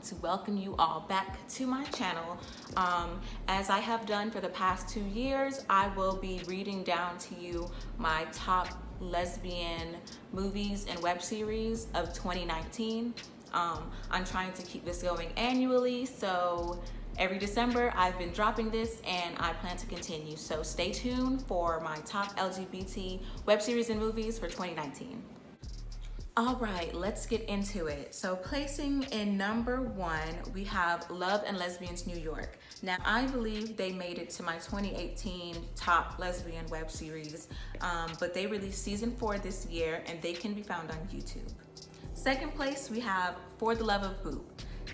to welcome you all back to my channel. As I have done for the past 2 years, I will be reading down to you my top lesbian movies and web series of 2019. I'm trying to keep this going annually, so every December I've been dropping this and I plan to continue. So stay tuned for my top LGBT web series and movies for 2019. All right, let's get into it. So placing in number 1, we have Love and Lesbians New York. Now, I believe they made it to my 2018 top lesbian web series, but they released season 4 this year and they can be found on YouTube. Second place, we have For the Love of Boop.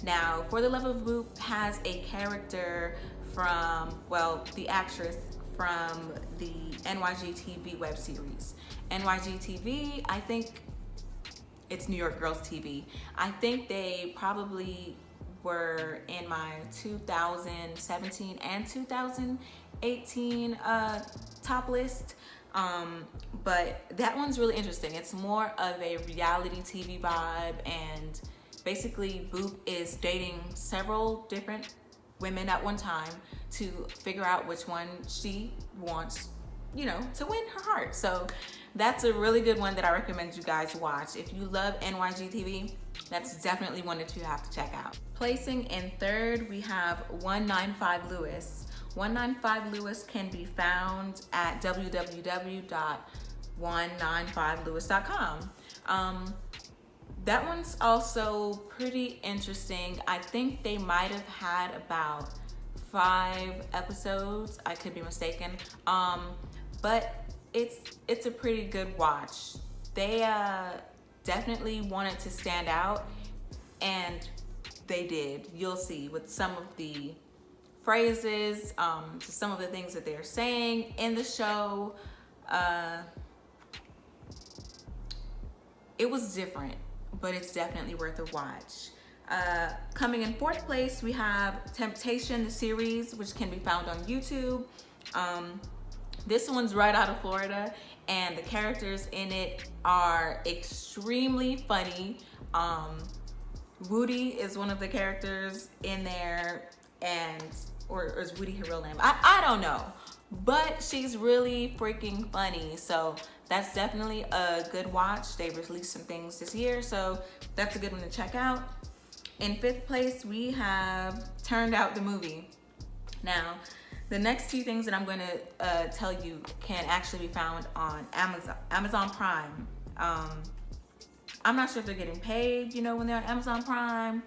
Now, For the Love of Boop has a character from, well, the actress from the NYG TV web series. NYG TV, I think it's New York Girls TV. I think they probably were in my 2017 and 2018 top list. But that one's really interesting. It's more of a reality TV vibe, and basically Boop is dating several different women at one time to figure out which one she wants, you know, to win her heart. So that's a really good one that I recommend you guys watch. If you love NYG TV, that's definitely one that you have to check out. Placing in third, we have 195 Lewis. 195 Lewis can be found at www.195lewis.com. That one's also pretty interesting. I think they might have had about 5 episodes. I could be mistaken. But it's a pretty good watch. They definitely wanted to stand out, and they did. You'll see with some of the phrases, some of the things that they're saying in the show. It was different, but it's definitely worth a watch. Coming in fourth place, we have Temptation, the series, which can be found on YouTube. This one's right out of Florida, and the characters in it are extremely funny. Woody is one of the characters in there, or is Woody her real name? I don't know, but she's really freaking funny. So that's definitely a good watch. They released some things this year, so that's a good one to check out. In fifth place, we have Turned Out the movie. Now, the next 2 things that I'm going to tell you can actually be found on Amazon Prime. I'm not sure if they're getting paid, you know, when they're on Amazon Prime,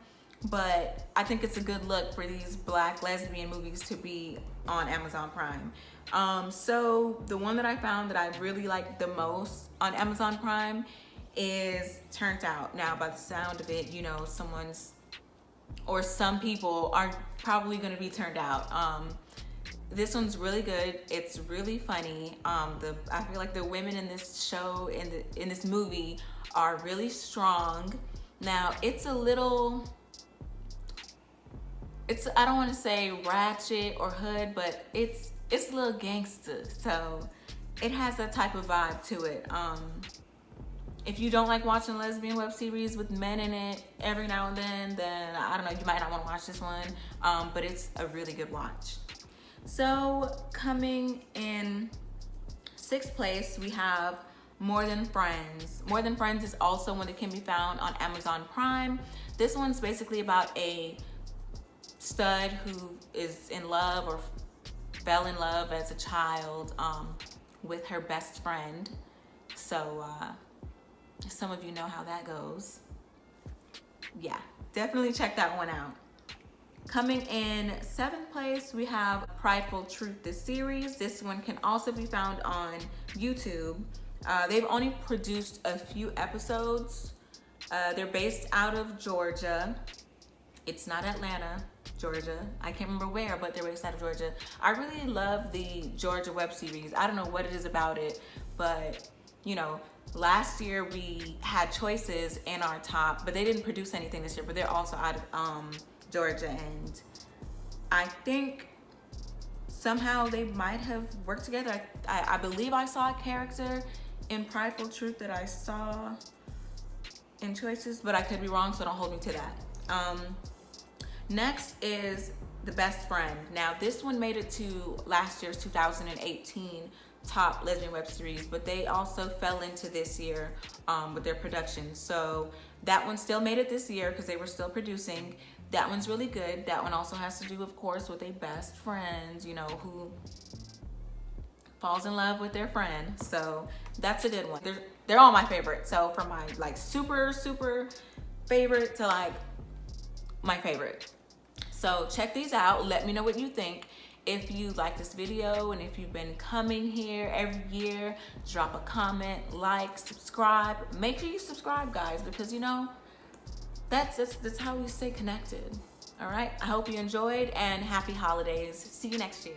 but I think it's a good look for these Black lesbian movies to be on Amazon Prime. So the one that I found that I really liked the most on Amazon Prime is Turned Out. Now, by the sound of it, you know, some people are probably going to be turned out. This one's really good. It's really funny. I feel like the women in this show, in this movie, are really strong. Now, it's a little, I don't want to say ratchet or hood, but it's a little gangster. So it has that type of vibe to it. If you don't like watching lesbian web series with men in it every now and then I don't know, you might not want to watch this one. But it's a really good watch. So coming in 6th place, we have More Than Friends. More Than Friends is also one that can be found on Amazon Prime. This one's basically about a stud who is in love or fell in love as a child with her best friend. So some of you know how that goes. Yeah, definitely check that one out. Coming in 7th place, we have Prideful Truth, the series. This one can also be found on YouTube. They've only produced a few episodes. They're based out of Georgia. It's not Atlanta, Georgia. I can't remember where, but they're based out of Georgia. I really love the Georgia web series. I don't know what it is about it, but you know, last year we had Choices in our top, but they didn't produce anything this year, but they're also out of Georgia, and I think somehow they might have worked together. I believe I saw a character in Prideful Truth that I saw in Choices, but I could be wrong, so don't hold me to that. Next is The Best Friend. Now this one made it to last year's 2018 top lesbian web series, but they also fell into this year with their production. So that one still made it this year because they were still producing. That one's really good. That one also has to do, of course, with a best friend, you know, who falls in love with their friend. So that's a good one. They're all my favorite. So from my like super favorite to like my favorite. So check these out. Let me know what you think. If you like this video and if you've been coming here every year, drop a comment, like, subscribe. Make sure you subscribe, guys, because you know, that's how we stay connected. All right, I hope you enjoyed and happy holidays. See you next year.